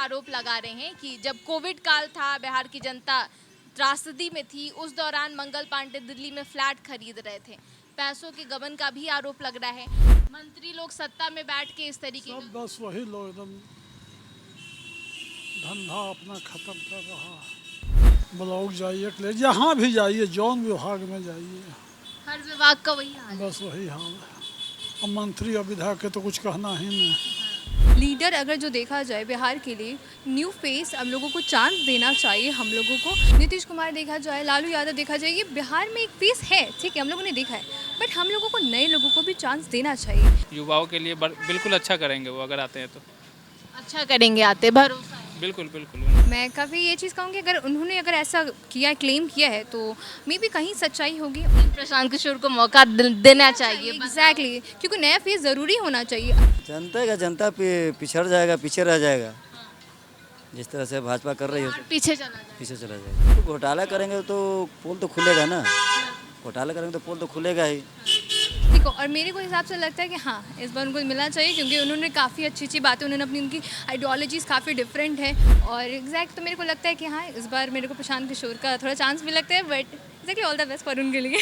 आरोप लगा रहे हैं कि जब कोविड काल था, बिहार की जनता त्रासदी में थी, उस दौरान मंगल पांडे दिल्ली में फ्लैट खरीद रहे थे। पैसों के गबन का भी आरोप लग रहा है। मंत्री लोग सत्ता में बैठ के इस तरीके सब बस वही लोग एकदम धंधा अपना खत्म कर रहा है। ब्लॉक जाइए, जहाँ भी जाइए, जौन विभाग में जाइए, हर विभाग का वही हाल है। बस वही हाल है। अब मंत्री और विधायक के तो कुछ कहना ही नहीं। लीडर अगर जो देखा जाए बिहार के लिए न्यू फेस हम लोगों को चांस देना चाहिए। हम लोगों को नीतीश कुमार देखा जाए, लालू यादव देखा जाए, ये बिहार में एक फेस है, ठीक है, हम लोगों ने देखा है, बट हम लोगों को नए लोगों को भी चांस देना चाहिए। युवाओं के लिए बिल्कुल अच्छा करेंगे वो, अगर आते हैं तो अच्छा करेंगे, आते भरोसा है। बिल्कुल बिल्कुल। मैं काफ़ी ये चीज़ कहूँगी, अगर ऐसा किया, क्लेम किया है, तो मे भी कहीं सच्चाई होगी। प्रशांत किशोर को मौका देना चाहिए। एग्जैक्टली, क्योंकि नया फेस ज़रूरी होना चाहिए। जनता पिछड़ जाएगा, पीछे रह जाएगा। जिस तरह से भाजपा कर रही है पीछे चला जाए। पीछे चला जाएगा। तो घोटाला करेंगे तो पोल तो खुलेगा ना, घोटाला करेंगे तो पोल तो खुलेगा ही। ठीक है, और मेरे को हिसाब से लगता है कि हाँ, इस बार उनको मिलना चाहिए, क्योंकि उन्होंने काफ़ी अच्छी बातें, उन्होंने उनकी आइडियोलॉजीज़ काफ़ी डिफरेंट है। और एग्जैक्ट तो मेरे को लगता है कि हाँ, इस बार मेरे को प्रशांत किशोर का थोड़ा चांस भी लगता है, but exactly all the best for उनके लिए।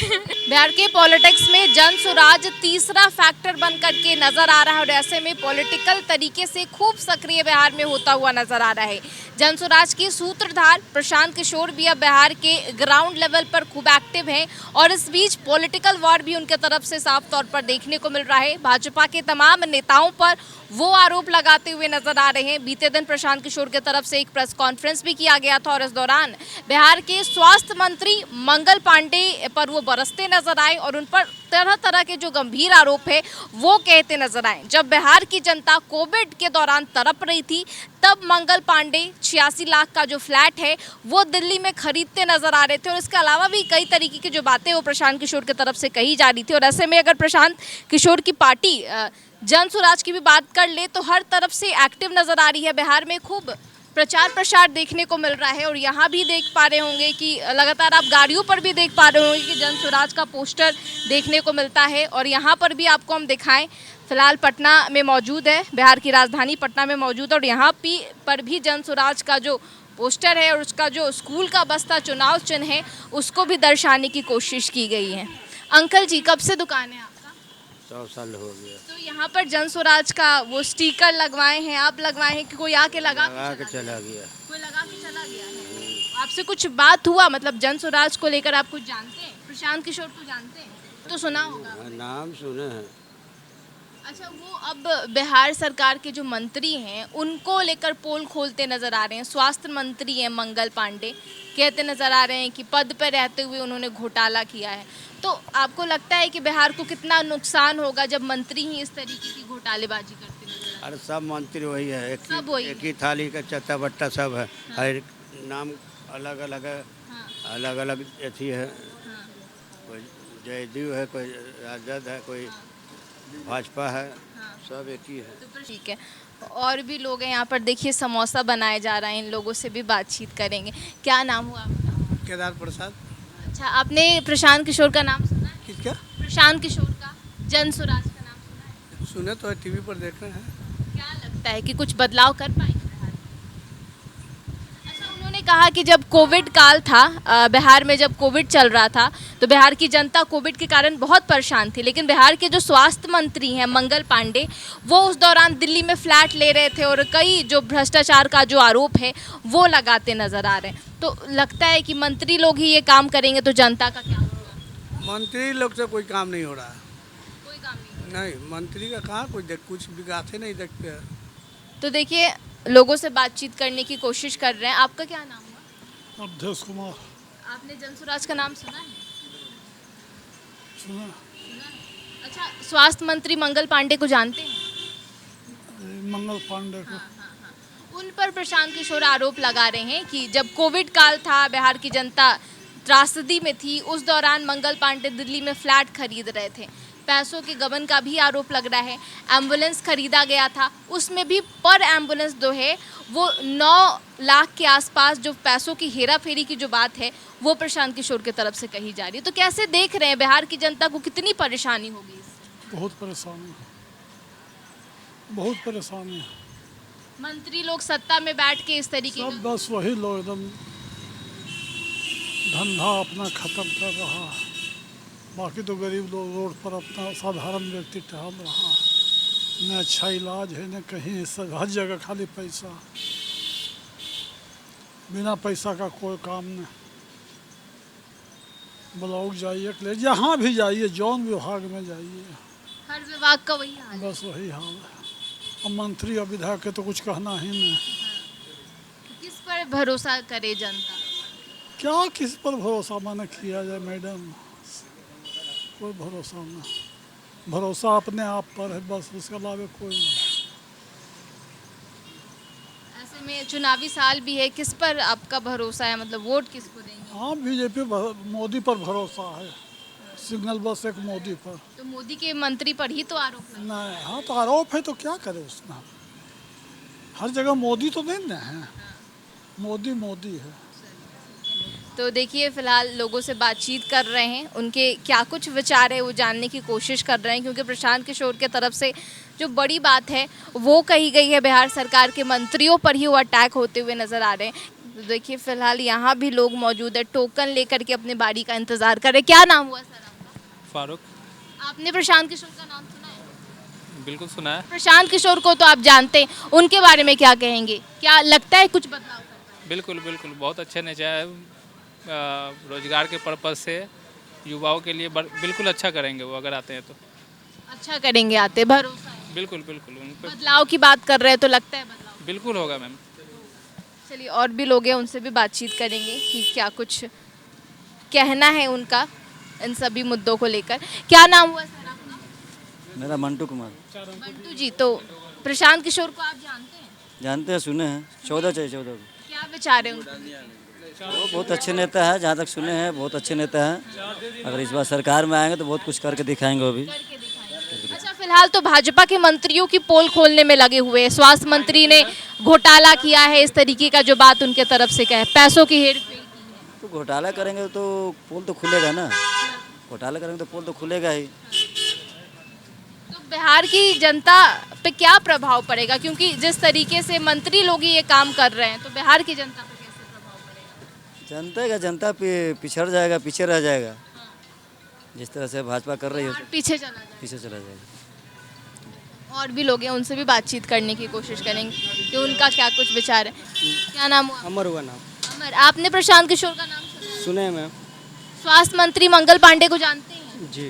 बिहार के पॉलिटिक्स में जन स्वराज तीसरा फैक्टर बन करके नजर आ रहा है और ऐसे में पॉलिटिकल तरीके से खूब सक्रिय बिहार में होता हुआ नजर आ रहा है। जन स्वराज के सूत्रधार प्रशांत किशोर भी अब बिहार के ग्राउंड लेवल पर खूब एक्टिव हैं और इस बीच पॉलिटिकल वॉर भी उनके तरफ से साफ तौर पर देखने को मिल रहा है। भाजपा के तमाम नेताओं पर वो आरोप लगाते हुए नजर आ रहे हैं। बीते दिन प्रशांत किशोर की तरफ से एक प्रेस कॉन्फ्रेंस भी किया गया था और इस दौरान बिहार के स्वास्थ्य मंत्री मंगल पांडे पर वो बरसते नजर आए और उन पर तरह तरह के जो गंभीर आरोप है वो कहते नजर आए। जब बिहार की जनता कोविड के दौरान तड़प रही थी, तब मंगल पांडे 86 लाख का जो फ्लैट है वो दिल्ली में खरीदते नजर आ रहे थे और इसके अलावा भी कई तरीके की जो बातें वो प्रशांत किशोर की तरफ से कही जा रही थी। और ऐसे में अगर प्रशांत किशोर की पार्टी जन स्वराज की भी बात कर ले तो हर तरफ से एक्टिव नजर आ रही है। बिहार में खूब प्रचार प्रसार देखने को मिल रहा है और यहाँ भी देख पा रहे होंगे कि लगातार आप गाड़ियों पर भी देख पा रहे होंगे कि जन स्वराज का पोस्टर देखने को मिलता है। और यहाँ पर भी आपको हम दिखाएं, फिलहाल पटना में मौजूद है, बिहार की राजधानी पटना में मौजूद है और यहाँ पर भी जन स्वराज का जो पोस्टर है और उसका जो स्कूल का बस्ता चुनाव चिन्ह है उसको भी दर्शाने की कोशिश की गई है। अंकल जी, कब से दुकान है आपका? 100 साल हो गया। तो यहाँ पर जन स्वराज का वो स्टिकर लगवाए हैं, आप लगवाए हैं कि कोई आके लगा के चला गया। कोई लगा के चला गया है? आपसे कुछ बात हुआ, मतलब जन स्वराज को लेकर आप कुछ जानते हैं? प्रशांत किशोर को जानते हैं? तो सुना होगा। नाम सुने हैं। अच्छा, वो अब बिहार सरकार के जो मंत्री हैं उनको लेकर पोल खोलते नजर आ रहे हैं। स्वास्थ्य मंत्री हैं मंगल पांडे, कहते नजर आ रहे हैं कि पद पर रहते हुए उन्होंने घोटाला किया है। तो आपको लगता है कि बिहार को कितना नुकसान होगा जब मंत्री ही इस तरीके की घोटालेबाजी करते नजर आए? अरे सब मंत्री वही है, सब वही एक ही थाली का चट्टा बट्टा सब है। हर नाम अलग अलग है, अलग अलग अथी है। कोई जदयू है, कोई राजद है, कोई भाजपा है, सब एक ही है। तो ठीक है, और भी लोग हैं यहाँ पर, देखिए समोसा बनाए जा रहे हैं, इन लोगों से भी बातचीत करेंगे। क्या नाम हुआ आपका? केदार प्रसाद। अच्छा, आपने प्रशांत किशोर का नाम सुना है? किसका? प्रशांत किशोर का, जन स्वराज का नाम सुना है? सुने तो टीवी पर देख रहे हैं। क्या लगता है कि कुछ बदलाव कर पाएंगे बिहार में? अच्छा, उन्होंने कहा कि जब कोविड काल था, बिहार में जब कोविड चल रहा था तो बिहार की जनता कोविड के कारण बहुत परेशान थी, लेकिन बिहार के जो स्वास्थ्य मंत्री हैं मंगल पांडे, वो उस दौरान दिल्ली में फ्लैट ले रहे थे और कई जो भ्रष्टाचार का जो आरोप है वो लगाते नजर आ रहे हैं। तो लगता है कि मंत्री लोग ही ये काम करेंगे तो जनता का क्या होगा? मंत्री लोग से कोई काम नहीं हो रहा है। कोई काम नहीं। नहीं, मंत्री का कहाँ कोई कुछ विकास ही नहीं देखते हैं। तो देखिए, लोगों से बातचीत करने की कोशिश कर रहे हैं। आपका क्या नाम हुआ? अवधेश कुमार। आपने जन स्वराज का नाम सुना है? सुना? अच्छा, स्वास्थ्य मंत्री मंगल पांडे को जानते हैं? मंगल पांडे को उन पर प्रशांत किशोर आरोप लगा रहे हैं कि जब कोविड काल था, बिहार की जनता त्रासदी में थी, उस दौरान मंगल पांडे दिल्ली में फ्लैट खरीद रहे थे। पैसों के गबन का भी आरोप लग रहा है। एम्बुलेंस खरीदा गया था, उसमें भी पर एम्बुलेंस जो है वो 9 लाख के आसपास जो पैसों की हेरा फेरी की जो बात है वो प्रशांत किशोर की तरफ से कही जा रही है। तो कैसे देख रहे हैं बिहार की जनता को कितनी परेशानी होगी? बहुत परेशानी है, बहुत परेशानी है। मंत्री लोग सत्ता में बैठ के इस तरीके सब बस वही लोग एकदम धंधा अपना खत्म कर रहा है। बाकी तो गरीब लोग रोड पर अपना साधारण व्यक्ति टहल रहा। न अच्छा इलाज है न कहीं, सब हर जगह खाली पैसा, बिना पैसा का कोई काम नहीं। ब्लॉक जाइए ले जहाँ भी जाइए, जौन विभाग में जाइए, हर विभाग का वही हाल है। बस वही हाल है। अब मंत्री और विधायक के तो कुछ कहना ही नहीं। किस पर भरोसा करे जनता? क्या किस पर भरोसा माने किया जाए मैडम, कोई भरोसा नहीं। भरोसा अपने आप पर है बस, उसके अलावा कोई नहीं। ऐसे में चुनावी साल भी है, किस पर आपका भरोसा है, मतलब वोट किसको देंगे? हाँ बीजेपी मोदी पर भरोसा है, सिग्नल बस एक मोदी पर। तो मोदी के मंत्री पर ही तो आरोप लगा। नहीं, हाँ तो आरोप है तो क्या करे उसमें, हर जगह मोदी तो नहीं ना है, मोदी मोदी है। तो देखिए फिलहाल लोगों से बातचीत कर रहे हैं, उनके क्या कुछ विचार है वो जानने की कोशिश कर रहे हैं, क्योंकि प्रशांत किशोर के तरफ से जो बड़ी बात है वो कही गई है, बिहार सरकार के मंत्रियों पर ही वो अटैक होते हुए नजर आ रहे हैं। तो देखिए फिलहाल यहाँ भी लोग मौजूद है, टोकन लेकर के अपनी बारी का इंतजार कर रहे हैं। क्या नाम हुआ सर आपका? फारूक। आपने प्रशांत किशोर का नाम सुना है? बिल्कुल सुना है। प्रशांत किशोर को तो आप जानते हैं, उनके बारे में क्या कहेंगे? क्या लगता है कुछ बदलाव कर पाएंगे? बिल्कुल बिल्कुल, बहुत अच्छे नेता है। रोजगार के पर्पज से युवाओं के लिए बिल्कुल अच्छा करेंगे वो, अगर आते हैं तो। अच्छा करेंगे, आते भरोसा है। बिल्कुल बिल्कुल, उन पर बदलाव की बात कर रहे हैं तो लगता है बदलाव बिल्कुल होगा मैम। चलिए और भी लोग हैं, उनसे भी बातचीत करेंगे कि क्या कुछ कहना है उनका इन सभी मुद्दों को लेकर। क्या नाम हुआ सर आपका? मेरा मंटू कुमार। बंटू जी, तो प्रशांत किशोर को आप जानते हैं? जानते हैं, सुने हैं, 14 को। क्या विचार है उनके? वो बहुत अच्छे नेता है, जहाँ तक सुने हैं बहुत अच्छे नेता हैं। अगर इस बार सरकार में आएंगे तो बहुत कुछ करके दिखाएंगे वो भी। करके दिखाएंगे। अच्छा फिलहाल तो भाजपा के मंत्रियों की पोल खोलने में लगे हुए हैं। स्वास्थ्य मंत्री ने घोटाला किया है, इस तरीके का जो बात उनके तरफ से कहे, पैसों की हेरफेर की है। तो घोटाला करेंगे तो पोल तो खुलेगा ना, घोटाला करेंगे तो पोल तो खुलेगा ही। तो बिहार की जनता पे क्या प्रभाव पड़ेगा, क्योंकि जिस तरीके से मंत्री लोग ही ये काम कर रहे हैं, तो बिहार की जनता पे कैसे प्रभाव पड़ेगा? जनता पिछड़ जाएगा, पीछे रह जाएगा। जिस तरह से भाजपा कर रही है बिहार पीछे चला जाएगा। पीछे चला जाएगा। और भी लोग हैं, उनसे भी बातचीत करने की कोशिश करेंगे कि उनका क्या कुछ विचार है। क्या नाम हुआ? अमर हुआ नाम। अमर, आपने प्रशांत किशोर का नाम सुना है? सुने हैं मैम। स्वास्थ्य मंत्री मंगल पांडे को जानते हैं? जी।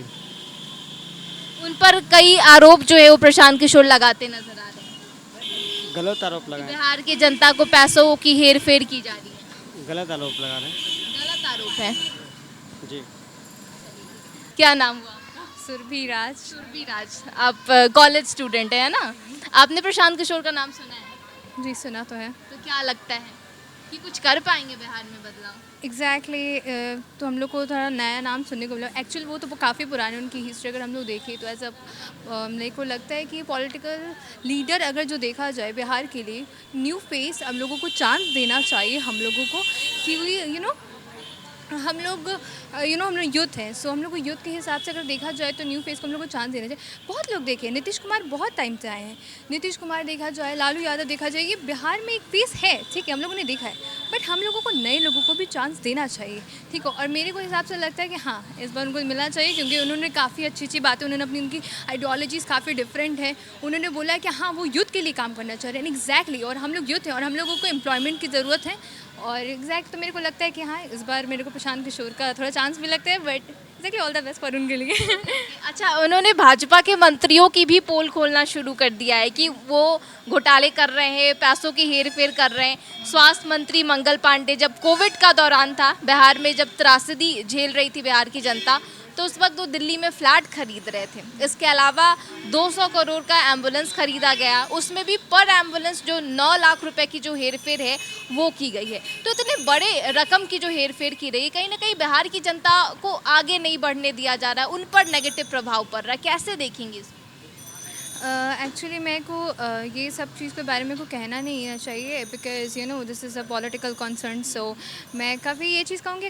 उन पर कई आरोप जो है वो प्रशांत किशोर लगाते नजर आ रहे हैं। गलत आरोप लगाए। बिहार की जनता को पैसों की हेरफेर की जा रही है। गलत आरोप लगा रहे हैं। गलत आरोप है। जी। क्या नाम हुआ आपका? सुरभि राज। सुरभि राज। आप कॉलेज स्टूडेंट है ना? आपने प्रशांत किशोर का नाम सुना है? जी सुना तो है। तो क्या लगता है कि कुछ कर पाएंगे बिहार में बदलाव? एग्जैक्टली तो हम लोग को थोड़ा नया नाम सुनने को मिला। एक्चुअल वो तो काफ़ी पुराने उनकी हिस्ट्री अगर हम लोग देखें तो एज मेरे को लगता है कि पॉलिटिकल लीडर अगर जो देखा जाए बिहार के लिए न्यू फेस हम लोगों को चांस देना चाहिए हम लोगों को, कि हम लोग हम लोग यूथ हैं, सो हम लोग को यूथ के हिसाब से अगर देखा जाए तो न्यू फेस को हम लोग को चांस देना चाहिए। बहुत लोग देखे, नीतीश कुमार बहुत टाइम से आए हैं, नीतीश कुमार देखा जाए, लालू यादव देखा जाए, ये बिहार में एक फेस है, ठीक है, हम लोगों ने देखा है, बट हम लोगों को नए लोगों को भी चांस देना चाहिए, ठीक है। और मेरे को हिसाब से लगता है कि हाँ इस बार उनको मिलना चाहिए, क्योंकि उन्होंने काफ़ी अच्छी अच्छी बातें, उन्होंने अपनी उनकी आइडियोलॉजीज़ काफ़ी डिफरेंट है, उन्होंने बोला है कि हाँ वो यूथ के लिए काम करना चाह रहे हैं। एग्जैक्टली, और हम लोग यूथ हैं और हम लोगों को एम्प्लॉयमेंट की ज़रूरत है, और एग्जैक्ट तो मेरे को लगता है कि हाँ इस बार मेरे को प्रशांत किशोर का थोड़ा चांस भी लगता है, but exactly all the best for उनके लिए। अच्छा, उन्होंने भाजपा के मंत्रियों की भी पोल खोलना शुरू कर दिया है कि वो घोटाले कर रहे हैं, पैसों की हेरफेर कर रहे हैं। स्वास्थ्य मंत्री मंगल पांडे, जब कोविड का दौरान था बिहार में, जब त्रासदी झेल रही थी बिहार की जनता, तो उस वक्त वो दिल्ली में फ्लैट खरीद रहे थे। इसके अलावा 200 करोड़ का एम्बुलेंस खरीदा गया, उसमें भी पर एम्बुलेंस जो 9 लाख रुपए की जो हेरफेर है वो की गई है। तो इतने बड़े रकम की जो हेरफेर की रही है, कहीं ना कहीं बिहार की जनता को आगे नहीं बढ़ने दिया जा रहा है, उन पर नेगेटिव प्रभाव पड़ रहा है। कैसे देखेंगे इसको? एक्चुअली मेरे को ये सब चीज़ के बारे में को कहना नहीं है चाहिए, because you know this is a political concern. So मैं कभी ये चीज़ कहूँगी,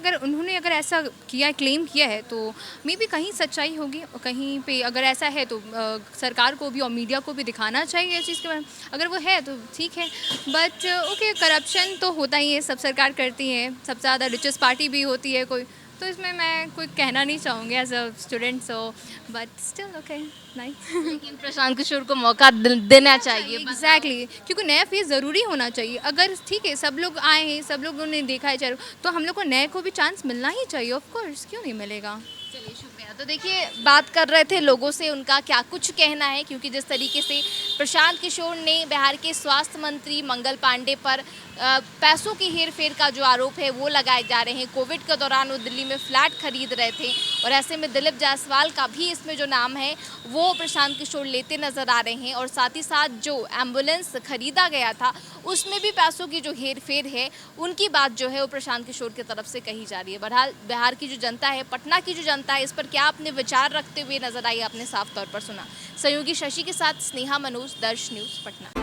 अगर ऐसा किया, क्लेम किया है, तो मे बी कहीं सच्चाई होगी और कहीं पे अगर ऐसा है तो सरकार को भी और मीडिया को भी दिखाना चाहिए इस चीज़ के बारे में। अगर वो है तो ठीक है, बट ओके, करप्शन तो होता ही है, सब सरकार करती है, सबसे ज़्यादा रिचेस्ट पार्टी भी होती है कोई, तो इसमें मैं कोई कहना नहीं चाहूँगी as a student. So but still okay, nice. लेकिन प्रशांत किशोर को मौका देना चाहिए। एग्जैक्टली, क्योंकि नया फेस ज़रूरी होना चाहिए। अगर ठीक है सब लोग आए हैं, सब लोगों ने देखा है चारों, तो हम लोग को नए को भी चांस मिलना ही चाहिए, ऑफ कोर्स, क्यों नहीं मिलेगा। चलिए, शुक्रिया। तो देखिए, बात कर रहे थे लोगों से उनका क्या कुछ कहना है, क्योंकि जिस तरीके से प्रशांत किशोर ने बिहार के स्वास्थ्य मंत्री मंगल पांडे पर पैसों की हेरफेर का जो आरोप है वो लगाए जा रहे हैं। कोविड के दौरान वो दिल्ली में फ्लैट खरीद रहे थे और ऐसे में दिलीप जायसवाल का भी इसमें जो नाम है वो प्रशांत किशोर लेते नज़र आ रहे हैं। और साथ ही साथ जो एम्बुलेंस खरीदा गया था उसमें भी पैसों की जो हेरफेर है उनकी बात जो है वो प्रशांत किशोर की तरफ से कही जा रही है। बहरहाल बिहार की जो जनता है, पटना की जो जनता है, इस पर क्या अपने विचार रखते हुए नजर आई, आपने साफ तौर पर सुना। सहयोगी शशि के साथ स्नेहा मनोज, दर्श न्यूज़, पटना।